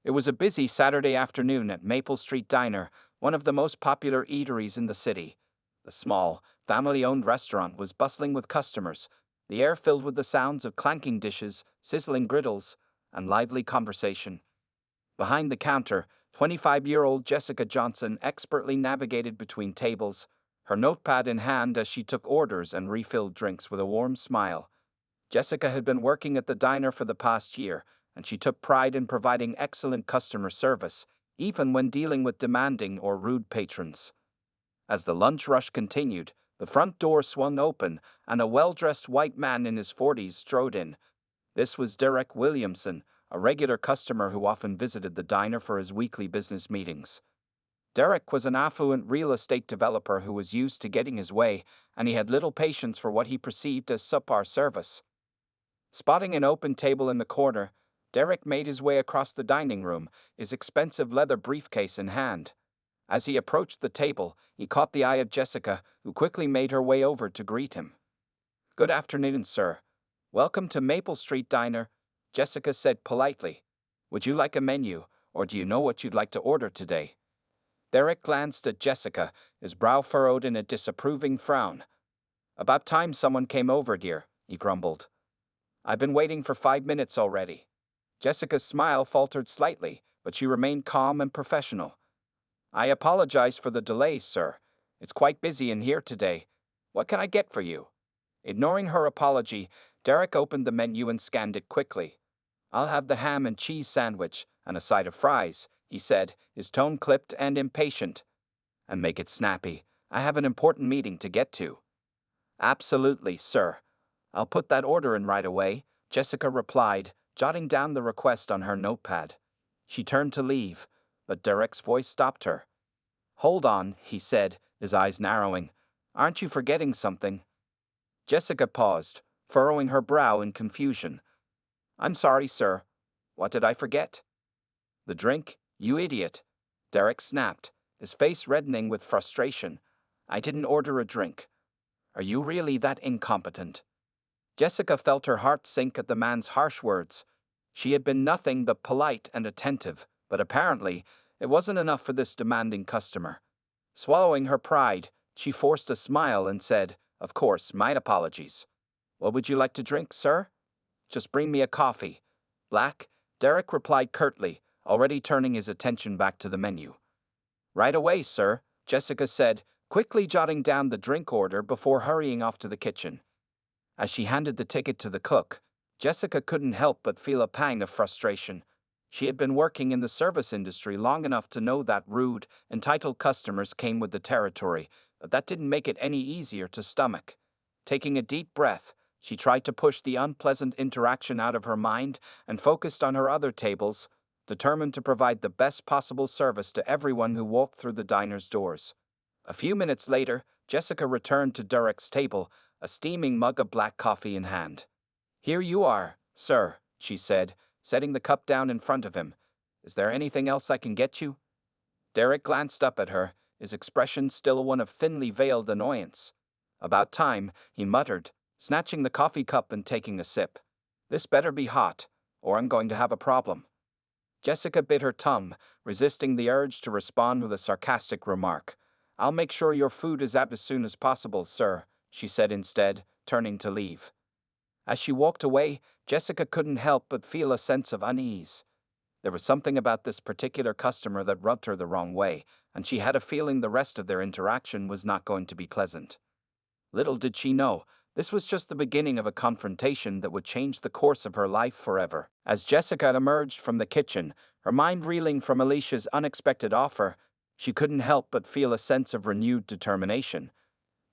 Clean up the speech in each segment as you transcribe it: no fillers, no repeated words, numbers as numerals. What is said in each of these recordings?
It was a busy Saturday afternoon at Maple Street Diner, one of the most popular eateries in the city. The small, family-owned restaurant was bustling with customers, the air filled with the sounds of clanking dishes, sizzling griddles, and lively conversation. Behind the counter, 25-year-old Jessica Johnson expertly navigated between tables, her notepad in hand as she took orders and refilled drinks with a warm smile. Jessica had been working at the diner for the past year, and she took pride in providing excellent customer service, even when dealing with demanding or rude patrons. As the lunch rush continued, the front door swung open, and a well-dressed white man in his 40s strode in. This was Derek Williamson, a regular customer who often visited the diner for his weekly business meetings. Derek was an affluent real estate developer who was used to getting his way, and he had little patience for what he perceived as subpar service. Spotting an open table in the corner, Derek made his way across the dining room, his expensive leather briefcase in hand. As he approached the table, he caught the eye of Jessica, who quickly made her way over to greet him. "Good afternoon, sir. Welcome to Maple Street Diner," Jessica said politely. "Would you like a menu, or do you know what you'd like to order today?" Derek glanced at Jessica, his brow furrowed in a disapproving frown. "About time someone came over, dear," he grumbled. "I've been waiting for 5 minutes already." Jessica's smile faltered slightly, but she remained calm and professional. "I apologize for the delay, sir. It's quite busy in here today. What can I get for you?" Ignoring her apology, Derek opened the menu and scanned it quickly. "I'll have the ham and cheese sandwich and a side of fries," he said, his tone clipped and impatient. "And make it snappy. I have an important meeting to get to." "Absolutely, sir. I'll put that order in right away," Jessica replied, jotting down the request on her notepad. She turned to leave, but Derek's voice stopped her. "Hold on," he said, his eyes narrowing. "Aren't you forgetting something?" Jessica paused, furrowing her brow in confusion. "I'm sorry, sir. What did I forget?" "The drink, you idiot," Derek snapped, his face reddening with frustration. "I didn't order a drink. Are you really that incompetent?" Jessica felt her heart sink at the man's harsh words. She had been nothing but polite and attentive, but apparently it wasn't enough for this demanding customer. Swallowing her pride, she forced a smile and said, "Of course, my apologies. What would you like to drink, sir?" "Just bring me a coffee." "Black," Derek replied curtly, already turning his attention back to the menu. "Right away, sir," Jessica said, quickly jotting down the drink order before hurrying off to the kitchen. As she handed the ticket to the cook, Jessica couldn't help but feel a pang of frustration. She had been working in the service industry long enough to know that rude, entitled customers came with the territory, but that didn't make it any easier to stomach. Taking a deep breath, she tried to push the unpleasant interaction out of her mind and focused on her other tables, determined to provide the best possible service to everyone who walked through the diner's doors. A few minutes later, Jessica returned to Derek's table, a steaming mug of black coffee in hand. "Here you are, sir," she said, setting the cup down in front of him. "Is there anything else I can get you?" Derek glanced up at her, his expression still one of thinly veiled annoyance. "About time," he muttered, snatching the coffee cup and taking a sip. "This better be hot, or I'm going to have a problem." Jessica bit her tongue, resisting the urge to respond with a sarcastic remark. "I'll make sure your food is out as soon as possible, sir," she said instead, turning to leave. As she walked away, Jessica couldn't help but feel a sense of unease. There was something about this particular customer that rubbed her the wrong way, and she had a feeling the rest of their interaction was not going to be pleasant. Little did she know, this was just the beginning of a confrontation that would change the course of her life forever. As Jessica emerged from the kitchen, her mind reeling from Alicia's unexpected offer, she couldn't help but feel a sense of renewed determination.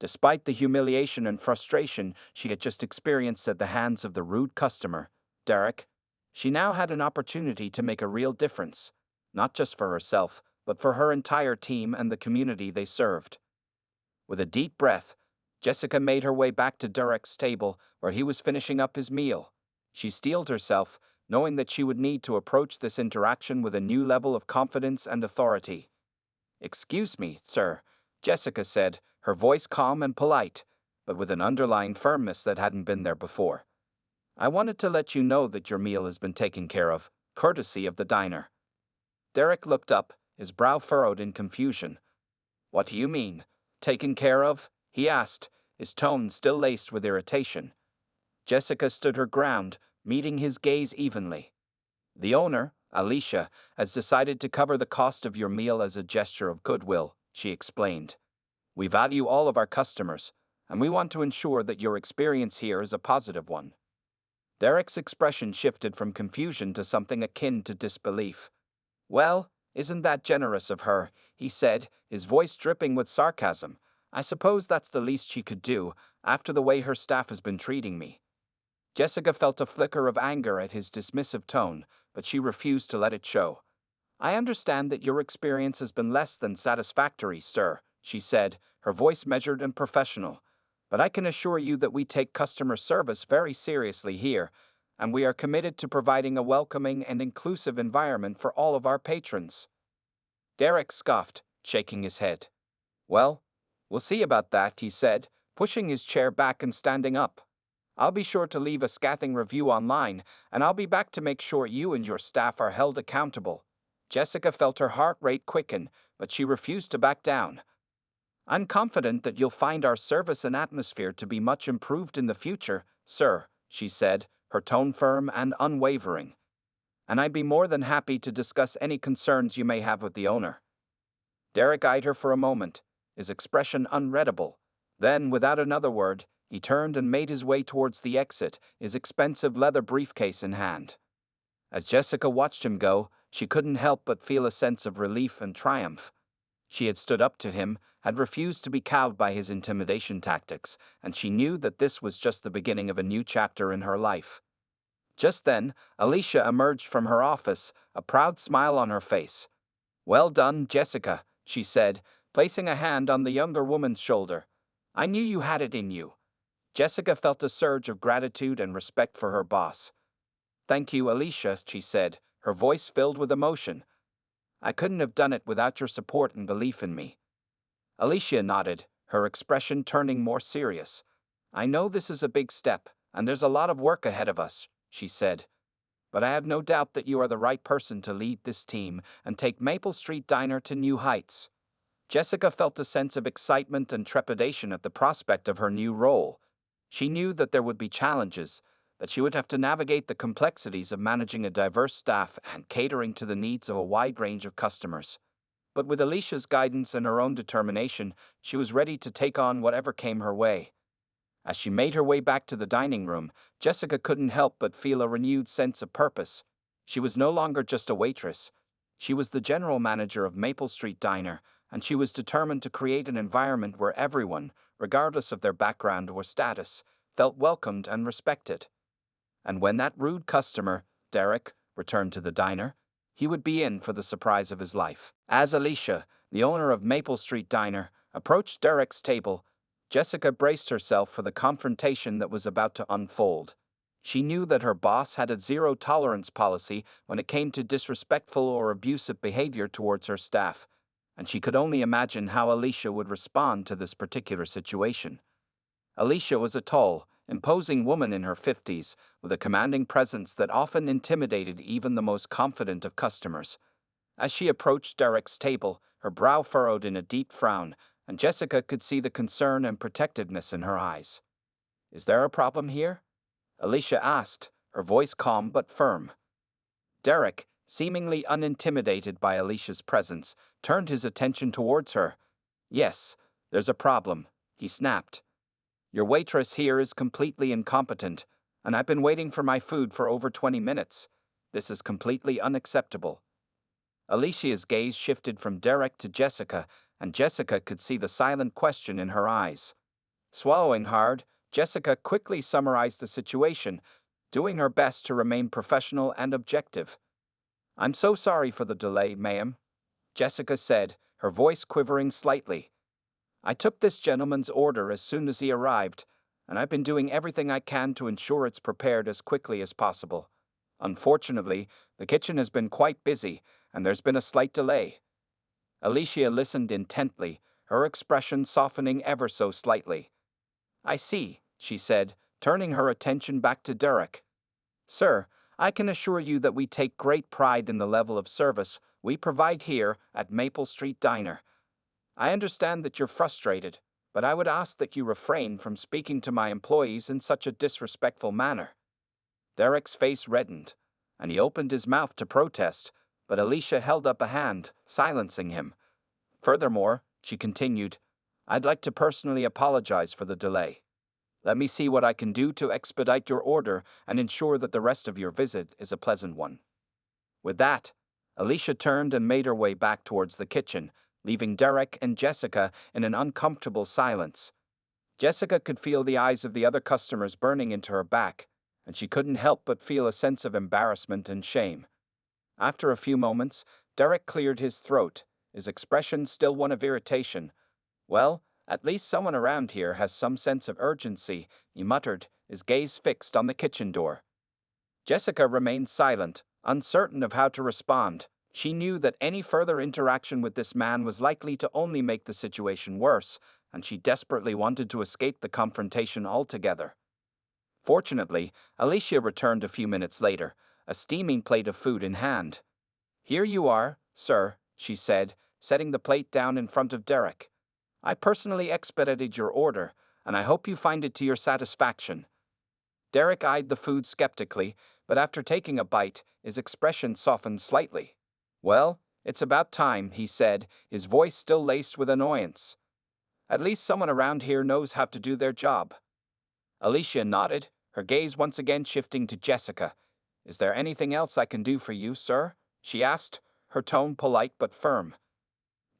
Despite the humiliation and frustration she had just experienced at the hands of the rude customer, Derek, she now had an opportunity to make a real difference, not just for herself, but for her entire team and the community they served. With a deep breath, Jessica made her way back to Derek's table, where he was finishing up his meal. She steeled herself, knowing that she would need to approach this interaction with a new level of confidence and authority. "Excuse me, sir," Jessica said, her voice calm and polite, but with an underlying firmness that hadn't been there before. "I wanted to let you know that your meal has been taken care of, courtesy of the diner." Derek looked up, his brow furrowed in confusion. "What do you mean? Taken care of?" he asked, his tone still laced with irritation. Jessica stood her ground, meeting his gaze evenly. "The owner, Alicia, has decided to cover the cost of your meal as a gesture of goodwill," she explained. "We value all of our customers, and we want to ensure that your experience here is a positive one." Derek's expression shifted from confusion to something akin to disbelief. "Well, isn't that generous of her?" he said, his voice dripping with sarcasm. "I suppose that's the least she could do, after the way her staff has been treating me." Jessica felt a flicker of anger at his dismissive tone, but she refused to let it show. "I understand that your experience has been less than satisfactory, sir," she said, her voice measured and professional. "But I can assure you that we take customer service very seriously here, and we are committed to providing a welcoming and inclusive environment for all of our patrons." Derek scoffed, shaking his head. "Well, we'll see about that," he said, pushing his chair back and standing up. "I'll be sure to leave a scathing review online, and I'll be back to make sure you and your staff are held accountable." Jessica felt her heart rate quicken, but she refused to back down. "I'm confident that you'll find our service and atmosphere to be much improved in the future, sir," she said, her tone firm and unwavering. "And I'd be more than happy to discuss any concerns you may have with the owner." Derek eyed her for a moment, his expression unreadable. Then, without another word, he turned and made his way towards the exit, his expensive leather briefcase in hand. As Jessica watched him go, she couldn't help but feel a sense of relief and triumph. She had stood up to him, had refused to be cowed by his intimidation tactics, and she knew that this was just the beginning of a new chapter in her life. Just then, Alicia emerged from her office, a proud smile on her face. "Well done, Jessica," she said, placing a hand on the younger woman's shoulder. "I knew you had it in you." Jessica felt a surge of gratitude and respect for her boss. "Thank you, Alicia," she said, her voice filled with emotion. "I couldn't have done it without your support and belief in me." Alicia nodded, her expression turning more serious. "I know this is a big step, and there's a lot of work ahead of us," she said. "But I have no doubt that you are the right person to lead this team and take Maple Street Diner to new heights." Jessica felt a sense of excitement and trepidation at the prospect of her new role. She knew that there would be challenges, that she would have to navigate the complexities of managing a diverse staff and catering to the needs of a wide range of customers. But with Alicia's guidance and her own determination, she was ready to take on whatever came her way. As she made her way back to the dining room, Jessica couldn't help but feel a renewed sense of purpose. She was no longer just a waitress. She was the general manager of Maple Street Diner, and she was determined to create an environment where everyone, regardless of their background or status, felt welcomed and respected. And when that rude customer, Derek, returned to the diner, he would be in for the surprise of his life. As Alicia, the owner of Maple Street Diner, approached Derek's table, Jessica braced herself for the confrontation that was about to unfold. She knew that her boss had a zero-tolerance policy when it came to disrespectful or abusive behavior towards her staff, and she could only imagine how Alicia would respond to this particular situation. Alicia was a tall, imposing woman in her 50s, with a commanding presence that often intimidated even the most confident of customers. As she approached Derek's table, her brow furrowed in a deep frown, and Jessica could see the concern and protectiveness in her eyes. "Is there a problem here?" Alicia asked, her voice calm but firm. Derek, seemingly unintimidated by Alicia's presence, turned his attention towards her. "Yes, there's a problem," he snapped. "Your waitress here is completely incompetent, and I've been waiting for my food for over 20 minutes. This is completely unacceptable." Alicia's gaze shifted from Derek to Jessica, and Jessica could see the silent question in her eyes. Swallowing hard, Jessica quickly summarized the situation, doing her best to remain professional and objective. "I'm so sorry for the delay, ma'am," Jessica said, her voice quivering slightly. "I took this gentleman's order as soon as he arrived, and I've been doing everything I can to ensure it's prepared as quickly as possible. Unfortunately, the kitchen has been quite busy, and there's been a slight delay." Alicia listened intently, her expression softening ever so slightly. "I see," she said, turning her attention back to Derek. "Sir, I can assure you that we take great pride in the level of service we provide here at Maple Street Diner. I understand that you're frustrated, but I would ask that you refrain from speaking to my employees in such a disrespectful manner. Derek's face reddened, and he opened his mouth to protest, but Alicia held up a hand, silencing him. Furthermore, she continued, I'd like to personally apologize for the delay. Let me see what I can do to expedite your order and ensure that the rest of your visit is a pleasant one. With that, Alicia turned and made her way back towards the kitchen, leaving Derek and Jessica in an uncomfortable silence. Jessica could feel the eyes of the other customers burning into her back, and she couldn't help but feel a sense of embarrassment and shame. After a few moments, Derek cleared his throat, his expression still one of irritation. Well, at least someone around here has some sense of urgency, he muttered, his gaze fixed on the kitchen door. Jessica remained silent, uncertain of how to respond. She knew that any further interaction with this man was likely to only make the situation worse, and she desperately wanted to escape the confrontation altogether. Fortunately, Alicia returned a few minutes later, a steaming plate of food in hand. Here you are, sir, she said, setting the plate down in front of Derek. I personally expedited your order, and I hope you find it to your satisfaction. Derek eyed the food skeptically, but after taking a bite, his expression softened slightly. Well, it's about time, he said, his voice still laced with annoyance. At least someone around here knows how to do their job. Alicia nodded, her gaze once again shifting to Jessica. Is there anything else I can do for you, sir? She asked, her tone polite but firm.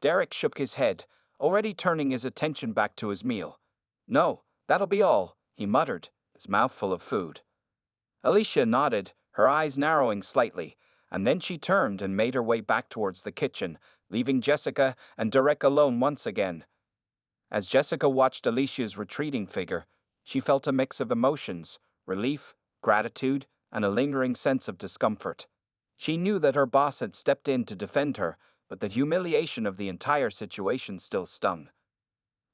Derek shook his head, already turning his attention back to his meal. No, that'll be all, he muttered, his mouth full of food. Alicia nodded, her eyes narrowing slightly, and then she turned and made her way back towards the kitchen, leaving Jessica and Derek alone once again. As Jessica watched Alicia's retreating figure, she felt a mix of emotions, relief, gratitude, and a lingering sense of discomfort. She knew that her boss had stepped in to defend her, but the humiliation of the entire situation still stung.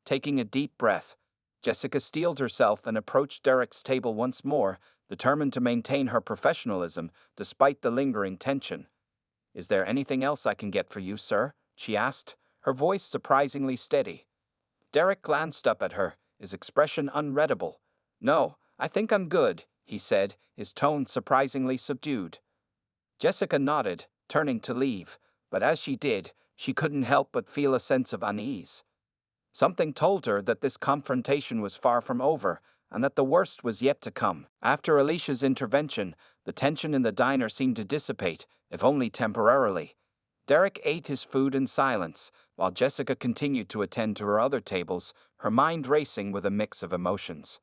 Taking a deep breath, Jessica steeled herself and approached Derek's table once more, determined to maintain her professionalism despite the lingering tension. Is there anything else I can get for you, sir? She asked, her voice surprisingly steady. Derek glanced up at her, his expression unreadable. No, I think I'm good, he said, his tone surprisingly subdued. Jessica nodded, turning to leave, but as she did, she couldn't help but feel a sense of unease. Something told her that this confrontation was far from over, and that the worst was yet to come. After Alicia's intervention, the tension in the diner seemed to dissipate, if only temporarily. Derek ate his food in silence, while Jessica continued to attend to her other tables, her mind racing with a mix of emotions.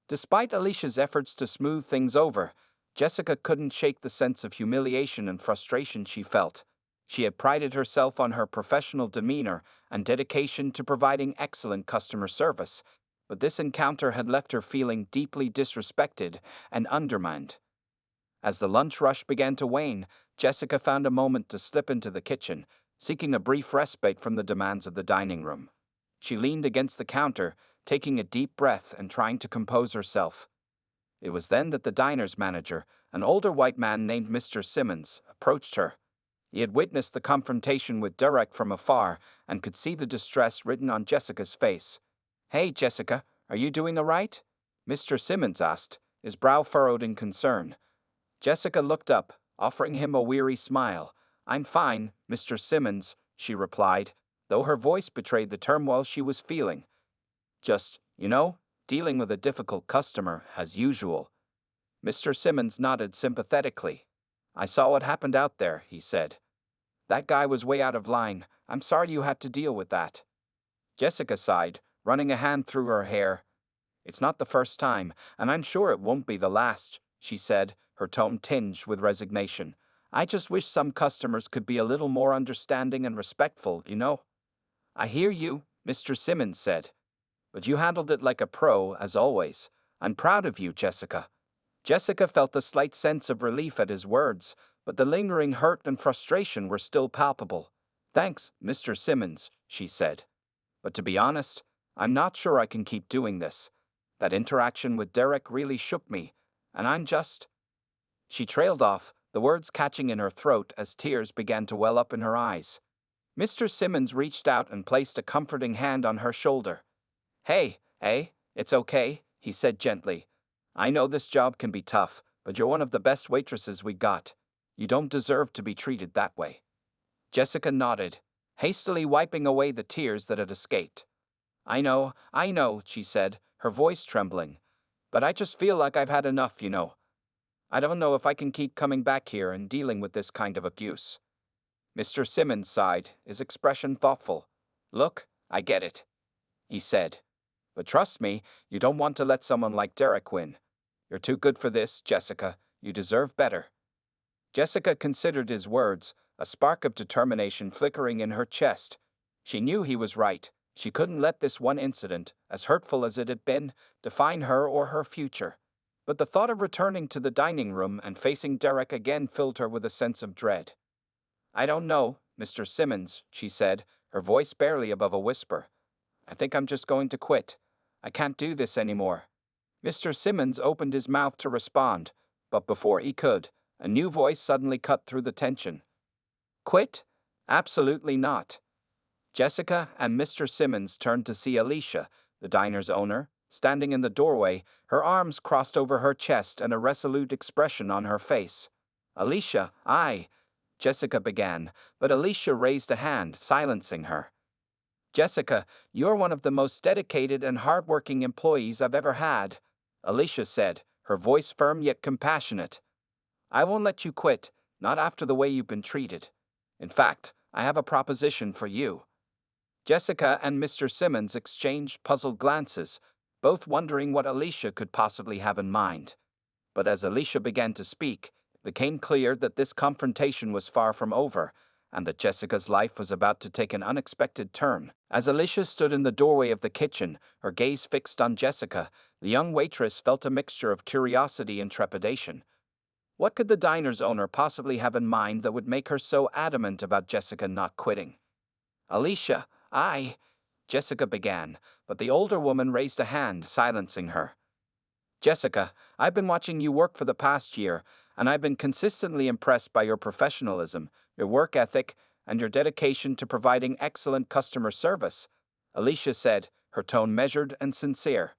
Despite Alicia's efforts to smooth things over, Jessica couldn't shake the sense of humiliation and frustration she felt. She had prided herself on her professional demeanor and dedication to providing excellent customer service, but this encounter had left her feeling deeply disrespected and undermined. As the lunch rush began to wane, Jessica found a moment to slip into the kitchen, seeking a brief respite from the demands of the dining room. She leaned against the counter, taking a deep breath and trying to compose herself. It was then that the diner's manager, an older white man named Mr. Simmons, approached her. He had witnessed the confrontation with Derek from afar and could see the distress written on Jessica's face. Hey, Jessica, are you doing all right? Mr. Simmons asked, his brow furrowed in concern. Jessica looked up, offering him a weary smile. I'm fine, Mr. Simmons, she replied, though her voice betrayed the turmoil she was feeling. Just, dealing with a difficult customer, as usual. Mr. Simmons nodded sympathetically. I saw what happened out there, he said. That guy was way out of line. I'm sorry you had to deal with that. Jessica sighed, running a hand through her hair. It's not the first time, and I'm sure it won't be the last, she said, her tone tinged with resignation. I just wish some customers could be a little more understanding and respectful, I hear you, Mr. Simmons said. But you handled it like a pro, as always. I'm proud of you, Jessica. Jessica felt a slight sense of relief at his words, but the lingering hurt and frustration were still palpable. Thanks, Mr. Simmons, she said. But to be honest, I'm not sure I can keep doing this. That interaction with Derek really shook me, and I'm just... She trailed off, the words catching in her throat as tears began to well up in her eyes. Mr. Simmons reached out and placed a comforting hand on her shoulder. Hey, it's okay, he said gently. I know this job can be tough, but you're one of the best waitresses we got. You don't deserve to be treated that way. Jessica nodded, hastily wiping away the tears that had escaped. I know, she said, her voice trembling. But I just feel like I've had enough, I don't know if I can keep coming back here and dealing with this kind of abuse. Mr. Simmons sighed, his expression thoughtful. Look, I get it, he said. But trust me, you don't want to let someone like Derek win. You're too good for this, Jessica. You deserve better. Jessica considered his words, a spark of determination flickering in her chest. She knew he was right. She couldn't let this one incident, as hurtful as it had been, define her or her future. But the thought of returning to the dining room and facing Derek again filled her with a sense of dread. I don't know, Mr. Simmons, she said, her voice barely above a whisper. I think I'm just going to quit. I can't do this anymore. Mr. Simmons opened his mouth to respond, but before he could, a new voice suddenly cut through the tension. Quit? Absolutely not. Jessica and Mr. Simmons turned to see Alicia, the diner's owner, standing in the doorway, her arms crossed over her chest and a resolute expression on her face. Alicia, Jessica began, but Alicia raised a hand, silencing her. Jessica, you're one of the most dedicated and hardworking employees I've ever had, Alicia said, her voice firm yet compassionate. I won't let you quit, not after the way you've been treated. In fact, I have a proposition for you. Jessica and Mr. Simmons exchanged puzzled glances, both wondering what Alicia could possibly have in mind. But as Alicia began to speak, it became clear that this confrontation was far from over, and that Jessica's life was about to take an unexpected turn. As Alicia stood in the doorway of the kitchen, her gaze fixed on Jessica, the young waitress felt a mixture of curiosity and trepidation. What could the diner's owner possibly have in mind that would make her so adamant about Jessica not quitting? Alicia, Jessica began, but the older woman raised a hand, silencing her. Jessica, I've been watching you work for the past year, and I've been consistently impressed by your professionalism, your work ethic, and your dedication to providing excellent customer service, Alicia said, her tone measured and sincere.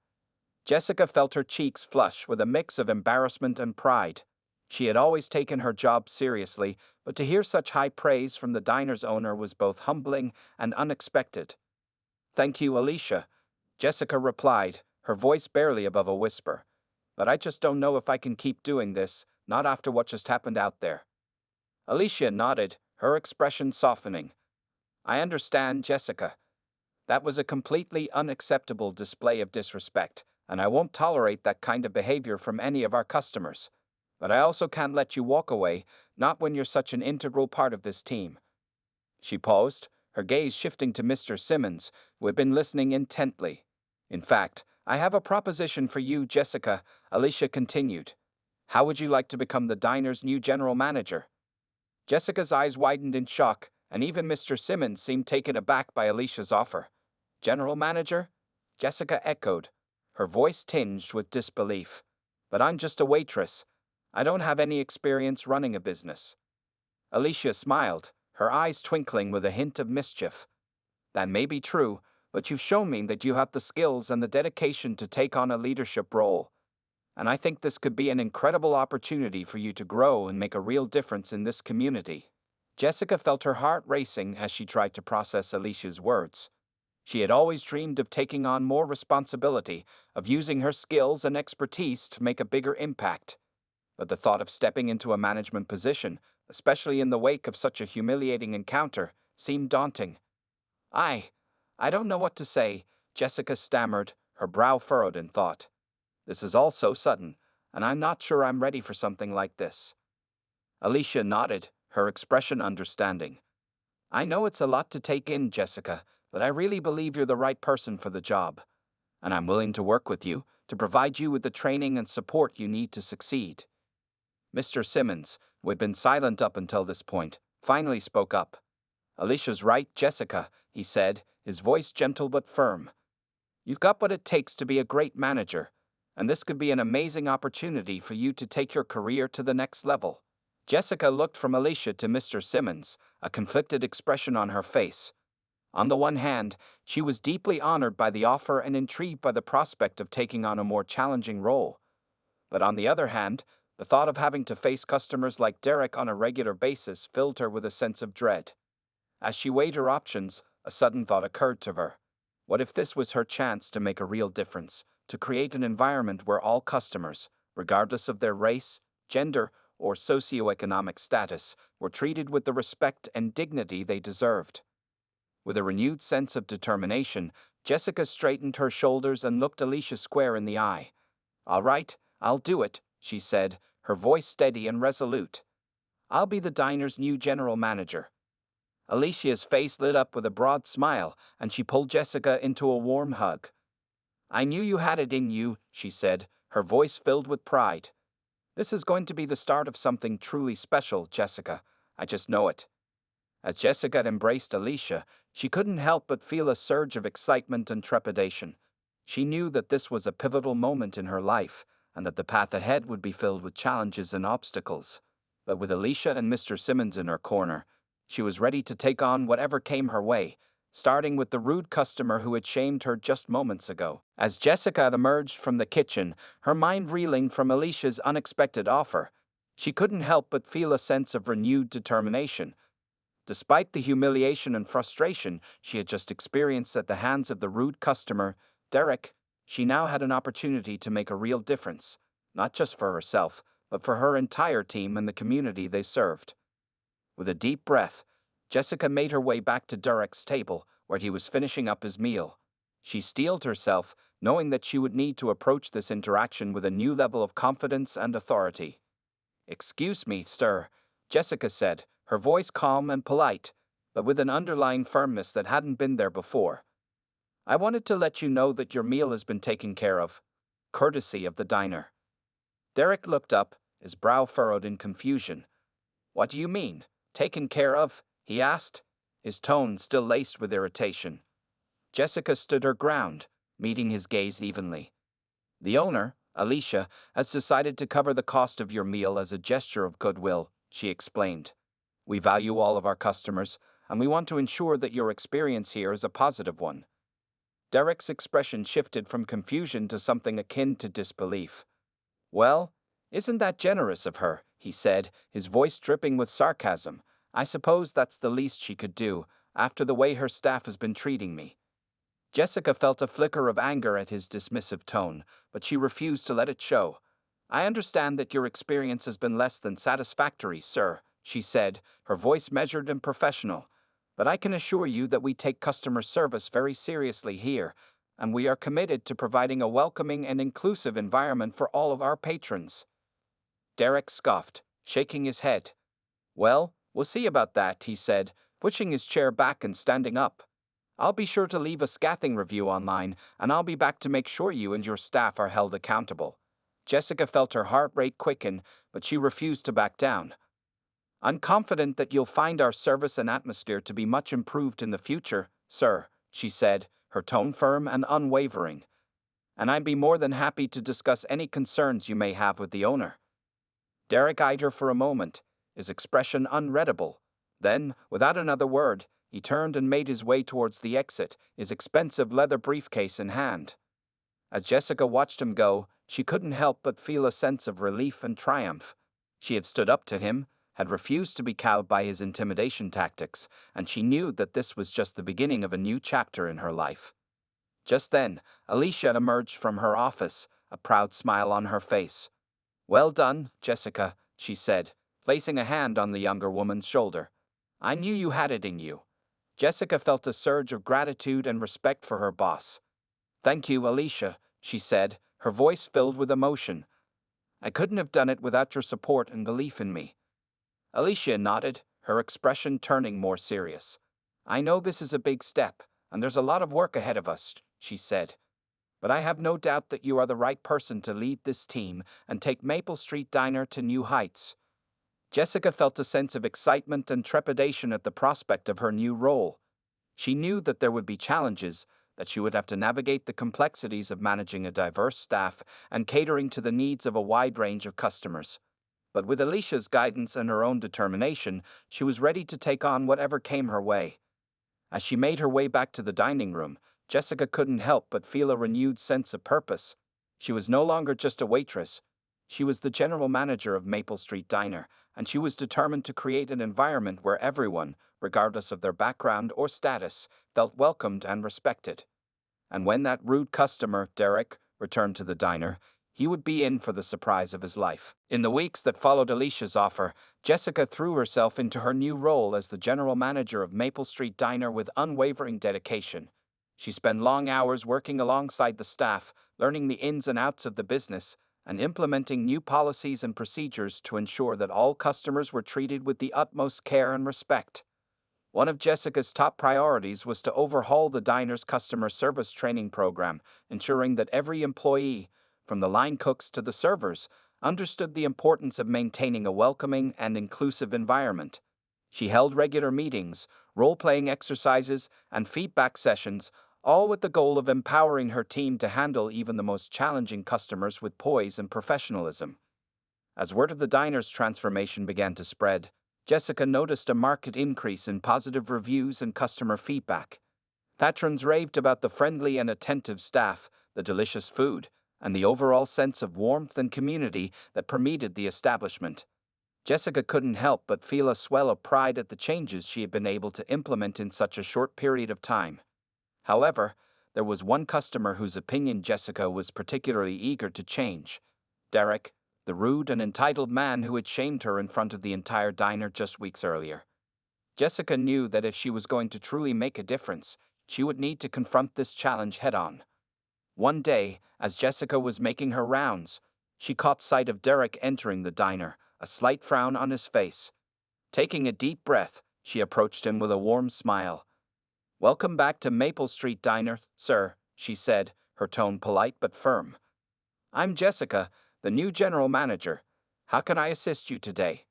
Jessica felt her cheeks flush with a mix of embarrassment and pride. She had always taken her job seriously, but to hear such high praise from the diner's owner was both humbling and unexpected. Thank you, Alicia, Jessica replied, her voice barely above a whisper. But I just don't know if I can keep doing this, not after what just happened out there. Alicia nodded, her expression softening. I understand, Jessica. That was a completely unacceptable display of disrespect, and I won't tolerate that kind of behavior from any of our customers. But I also can't let you walk away, not when you're such an integral part of this team. She paused, her gaze shifting to Mr. Simmons, who had been listening intently. In fact, I have a proposition for you, Jessica, Alicia continued. How would you like to become the diner's new general manager? Jessica's eyes widened in shock, and even Mr. Simmons seemed taken aback by Alicia's offer. General manager? Jessica echoed, her voice tinged with disbelief. But I'm just a waitress. I don't have any experience running a business. Alicia smiled, her eyes twinkling with a hint of mischief. That may be true, but you've shown me that you have the skills and the dedication to take on a leadership role. And I think this could be an incredible opportunity for you to grow and make a real difference in this community. Jessica felt her heart racing as she tried to process Alicia's words. She had always dreamed of taking on more responsibility, of using her skills and expertise to make a bigger impact. But the thought of stepping into a management position, especially in the wake of such a humiliating encounter, seemed daunting. I don't know what to say, Jessica stammered, her brow furrowed in thought. This is all so sudden, and I'm not sure I'm ready for something like this. Alicia nodded, her expression understanding. I know it's a lot to take in, Jessica, but I really believe you're the right person for the job. And I'm willing to work with you, to provide you with the training and support you need to succeed. Mr. Simmons, who had been silent up until this point, finally spoke up. Alicia's right, Jessica, he said, his voice gentle but firm. You've got what it takes to be a great manager. and this could be an amazing opportunity for you to take your career to the next level." Jessica looked from Alicia to Mr. Simmons, a conflicted expression on her face. On the one hand, she was deeply honored by the offer and intrigued by the prospect of taking on a more challenging role. But on the other hand, the thought of having to face customers like Derek on a regular basis filled her with a sense of dread. As she weighed her options, a sudden thought occurred to her. What if this was her chance to make a real difference, to create an environment where all customers, regardless of their race, gender, or socioeconomic status, were treated with the respect and dignity they deserved? With a renewed sense of determination, Jessica straightened her shoulders and looked Alicia square in the eye. "All right, I'll do it," she said, her voice steady and resolute. "I'll be the diner's new general manager." Alicia's face lit up with a broad smile, and she pulled Jessica into a warm hug. "I knew you had it in you," she said, her voice filled with pride. "This is going to be the start of something truly special, Jessica. I just know it." As Jessica embraced Alicia, she couldn't help but feel a surge of excitement and trepidation. She knew that this was a pivotal moment in her life, and that the path ahead would be filled with challenges and obstacles. But with Alicia and Mr. Simmons in her corner, she was ready to take on whatever came her way, starting with the rude customer who had shamed her just moments ago. As Jessica emerged from the kitchen, her mind reeling from Alicia's unexpected offer, she couldn't help but feel a sense of renewed determination. Despite the humiliation and frustration she had just experienced at the hands of the rude customer, Derek, she now had an opportunity to make a real difference, not just for herself, but for her entire team and the community they served. With a deep breath, Jessica made her way back to Derek's table, where he was finishing up his meal. She steeled herself, knowing that she would need to approach this interaction with a new level of confidence and authority. "Excuse me, sir," Jessica said, her voice calm and polite, but with an underlying firmness that hadn't been there before. "I wanted to let you know that your meal has been taken care of, courtesy of the diner." Derek looked up, his brow furrowed in confusion. "What do you mean, taken care of?" he asked, his tone still laced with irritation. Jessica stood her ground, meeting his gaze evenly. "The owner, Alicia, has decided to cover the cost of your meal as a gesture of goodwill," she explained. "We value all of our customers, and we want to ensure that your experience here is a positive one." Derek's expression shifted from confusion to something akin to disbelief. "Well, isn't that generous of her?" he said, his voice dripping with sarcasm. "I suppose that's the least she could do, after the way her staff has been treating me." Jessica felt a flicker of anger at his dismissive tone, but she refused to let it show. "I understand that your experience has been less than satisfactory, sir," she said, her voice measured and professional. "But I can assure you that we take customer service very seriously here, and we are committed to providing a welcoming and inclusive environment for all of our patrons." Derek scoffed, shaking his head. "Well, we'll see about that," he said, pushing his chair back and standing up. "I'll be sure to leave a scathing review online, and I'll be back to make sure you and your staff are held accountable." Jessica felt her heart rate quicken, but she refused to back down. "I'm confident that you'll find our service and atmosphere to be much improved in the future, sir," she said, her tone firm and unwavering. "And I'd be more than happy to discuss any concerns you may have with the owner." Derek eyed her for a moment, his expression unreadable. Then, without another word, he turned and made his way towards the exit, his expensive leather briefcase in hand. As Jessica watched him go, she couldn't help but feel a sense of relief and triumph. She had stood up to him, had refused to be cowed by his intimidation tactics, and she knew that this was just the beginning of a new chapter in her life. Just then, Alicia emerged from her office, a proud smile on her face. "Well done, Jessica," she said, placing a hand on the younger woman's shoulder. "I knew you had it in you." Jessica felt a surge of gratitude and respect for her boss. "Thank you, Alicia," she said, her voice filled with emotion. "I couldn't have done it without your support and belief in me." Alicia nodded, her expression turning more serious. "I know this is a big step, and there's a lot of work ahead of us," she said. "But I have no doubt that you are the right person to lead this team and take Maple Street Diner to new heights." Jessica felt a sense of excitement and trepidation at the prospect of her new role. She knew that there would be challenges, that she would have to navigate the complexities of managing a diverse staff and catering to the needs of a wide range of customers. But with Alicia's guidance and her own determination, she was ready to take on whatever came her way. As she made her way back to the dining room, Jessica couldn't help but feel a renewed sense of purpose. She was no longer just a waitress. She was the general manager of Maple Street Diner, and she was determined to create an environment where everyone, regardless of their background or status, felt welcomed and respected. And when that rude customer, Derek, returned to the diner, he would be in for the surprise of his life. In the weeks that followed Alicia's offer, Jessica threw herself into her new role as the general manager of Maple Street Diner with unwavering dedication. She spent long hours working alongside the staff, learning the ins and outs of the business, and implementing new policies and procedures to ensure that all customers were treated with the utmost care and respect. One of Jessica's top priorities was to overhaul the diner's customer service training program, ensuring that every employee, from the line cooks to the servers, understood the importance of maintaining a welcoming and inclusive environment. She held regular meetings, role-playing exercises, and feedback sessions, all with the goal of empowering her team to handle even the most challenging customers with poise and professionalism. As word of the diner's transformation began to spread, Jessica noticed a marked increase in positive reviews and customer feedback. Patrons raved about the friendly and attentive staff, the delicious food, and the overall sense of warmth and community that permeated the establishment. Jessica couldn't help but feel a swell of pride at the changes she had been able to implement in such a short period of time. However, there was one customer whose opinion Jessica was particularly eager to change: Derek, the rude and entitled man who had shamed her in front of the entire diner just weeks earlier. Jessica knew that if she was going to truly make a difference, she would need to confront this challenge head-on. One day, as Jessica was making her rounds, she caught sight of Derek entering the diner, a slight frown on his face. Taking a deep breath, she approached him with a warm smile. "Welcome back to Maple Street Diner, sir," she said, her tone polite but firm. "I'm Jessica, the new general manager. How can I assist you today?"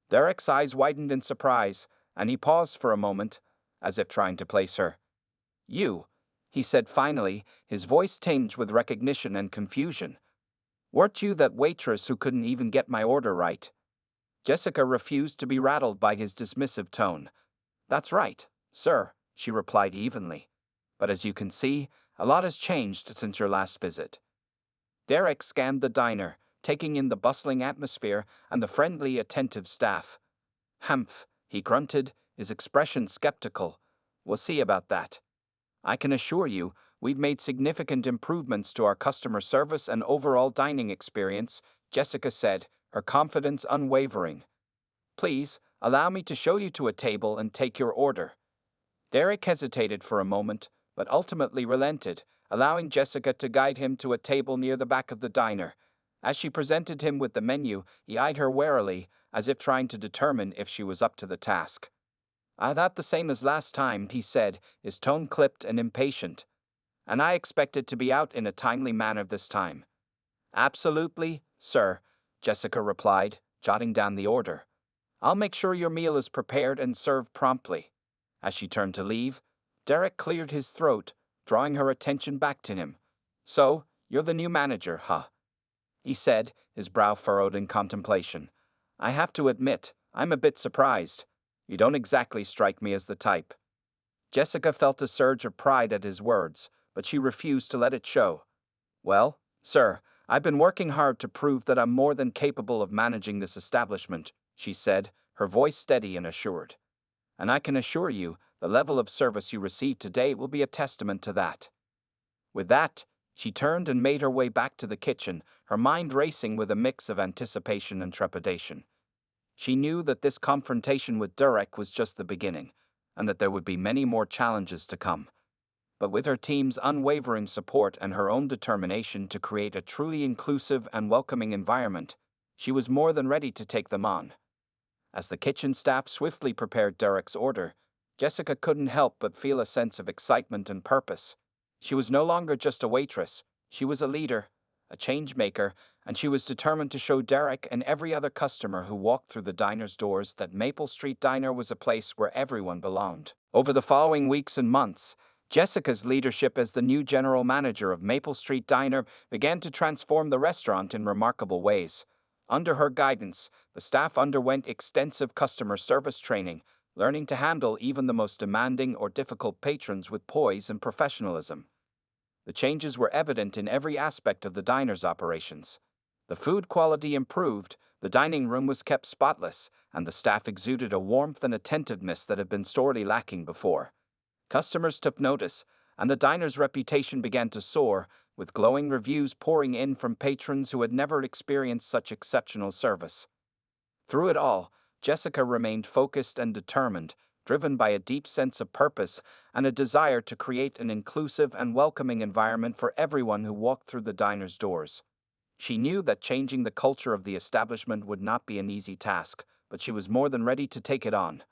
Derek's eyes widened in surprise, and he paused for a moment, as if trying to place her. "You," he said finally, his voice tinged with recognition and confusion. "Weren't you that waitress who couldn't even get my order right?" Jessica refused to be rattled by his dismissive tone. "That's right, sir," she replied evenly. "But as you can see, a lot has changed since your last visit." Derek scanned the diner, taking in the bustling atmosphere and the friendly, attentive staff. "Humph," he grunted, his expression skeptical. "We'll see about that. I can assure you, we've made significant improvements to our customer service and overall dining experience," Jessica said, her confidence unwavering. "Please, allow me to show you to a table and take your order." Derek hesitated for a moment, but ultimately relented, allowing Jessica to guide him to a table near the back of the diner. As she presented him with the menu, he eyed her warily, as if trying to determine if she was up to the task. "Not the same as last time," he said, his tone clipped and impatient. "And I expect it to be out in a timely manner this time." "Absolutely, sir," Jessica replied, jotting down the order. "I'll make sure your meal is prepared and served promptly." As she turned to leave, Derek cleared his throat, drawing her attention back to him. "So, you're the new manager, huh?" he said, his brow furrowed in contemplation. "I have to admit, I'm a bit surprised. You don't exactly strike me as the type." Jessica felt a surge of pride at his words, but she refused to let it show. "Well, sir, I've been working hard to prove that I'm more than capable of managing this establishment," she said, her voice steady and assured. "And I can assure you, the level of service you received today will be a testament to that." With that, she turned and made her way back to the kitchen, her mind racing with a mix of anticipation and trepidation. She knew that this confrontation with Derek was just the beginning, and that there would be many more challenges to come. But with her team's unwavering support and her own determination to create a truly inclusive and welcoming environment, she was more than ready to take them on. As the kitchen staff swiftly prepared Derek's order, Jessica couldn't help but feel a sense of excitement and purpose. She was no longer just a waitress, she was a leader, a change-maker, and she was determined to show Derek and every other customer who walked through the diner's doors that Maple Street Diner was a place where everyone belonged. Over the following weeks and months, Jessica's leadership as the new general manager of Maple Street Diner began to transform the restaurant in remarkable ways. Under her guidance, the staff underwent extensive customer service training, learning to handle even the most demanding or difficult patrons with poise and professionalism. The changes were evident in every aspect of the diner's operations. The food quality improved, the dining room was kept spotless, and the staff exuded a warmth and attentiveness that had been sorely lacking before. Customers took notice, and the diner's reputation began to soar, with glowing reviews pouring in from patrons who had never experienced such exceptional service. Through it all, Jessica remained focused and determined, driven by a deep sense of purpose and a desire to create an inclusive and welcoming environment for everyone who walked through the diner's doors. She knew that changing the culture of the establishment would not be an easy task, but she was more than ready to take it on.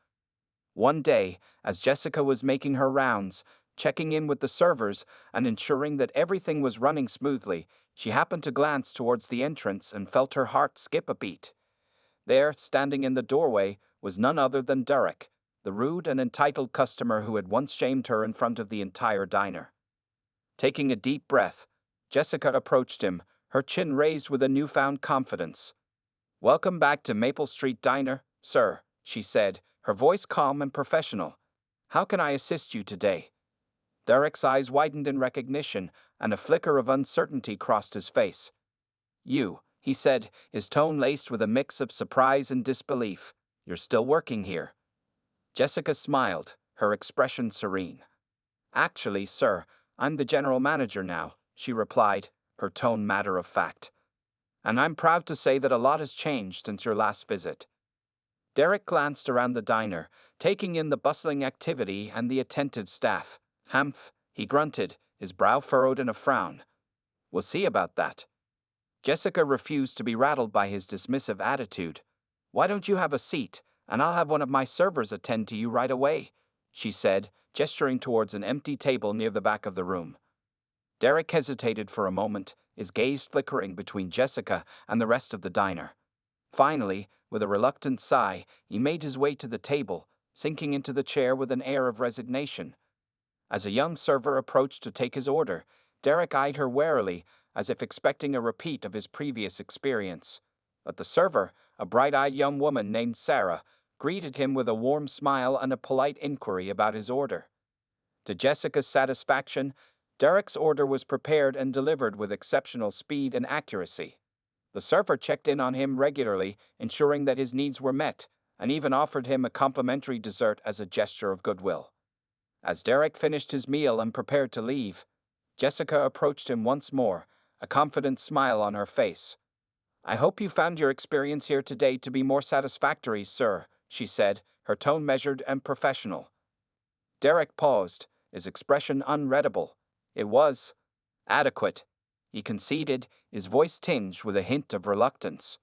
One day, as Jessica was making her rounds, checking in with the servers and ensuring that everything was running smoothly, she happened to glance towards the entrance and felt her heart skip a beat. There, standing in the doorway, was none other than Derek, the rude and entitled customer who had once shamed her in front of the entire diner. Taking a deep breath, Jessica approached him, her chin raised with a newfound confidence. "Welcome back to Maple Street Diner, sir," she said, her voice calm and professional. "How can I assist you today?" Derek's eyes widened in recognition, and a flicker of uncertainty crossed his face. "You," he said, his tone laced with a mix of surprise and disbelief. "You're still working here?" Jessica smiled, her expression serene. "Actually, sir, I'm the general manager now," she replied, her tone matter of fact. "And I'm proud to say that a lot has changed since your last visit." Derek glanced around the diner, taking in the bustling activity and the attentive staff. "Humph," he grunted, his brow furrowed in a frown. "We'll see about that." Jessica refused to be rattled by his dismissive attitude. "Why don't you have a seat, and I'll have one of my servers attend to you right away," she said, gesturing towards an empty table near the back of the room. Derek hesitated for a moment, his gaze flickering between Jessica and the rest of the diner. Finally, with a reluctant sigh, he made his way to the table, sinking into the chair with an air of resignation. As a young server approached to take his order, Derek eyed her warily, as if expecting a repeat of his previous experience. But the server, a bright-eyed young woman named Sarah, greeted him with a warm smile and a polite inquiry about his order. To Jessica's satisfaction, Derek's order was prepared and delivered with exceptional speed and accuracy. The server checked in on him regularly, ensuring that his needs were met, and even offered him a complimentary dessert as a gesture of goodwill. As Derek finished his meal and prepared to leave, Jessica approached him once more, a confident smile on her face. "I hope you found your experience here today to be more satisfactory, sir," she said, her tone measured and professional. Derek paused, his expression unreadable. "It was adequate," he conceded, his voice tinged with a hint of reluctance.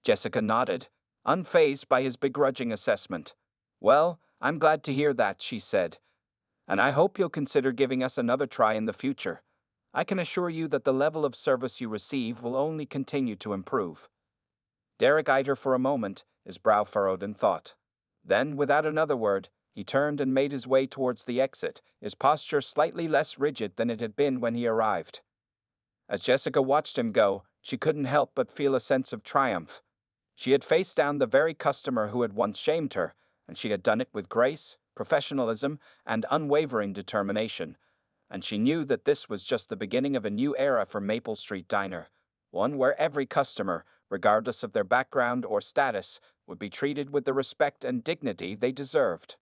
Jessica nodded, unfazed by his begrudging assessment. "Well, I'm glad to hear that," she said. "And I hope you'll consider giving us another try in the future. I can assure you that the level of service you receive will only continue to improve." Derek eyed her for a moment, his brow furrowed in thought. Then, without another word, he turned and made his way towards the exit, his posture slightly less rigid than it had been when he arrived. As Jessica watched him go, she couldn't help but feel a sense of triumph. She had faced down the very customer who had once shamed her, and she had done it with grace, professionalism, and unwavering determination. And she knew that this was just the beginning of a new era for Maple Street Diner, one where every customer, regardless of their background or status, would be treated with the respect and dignity they deserved.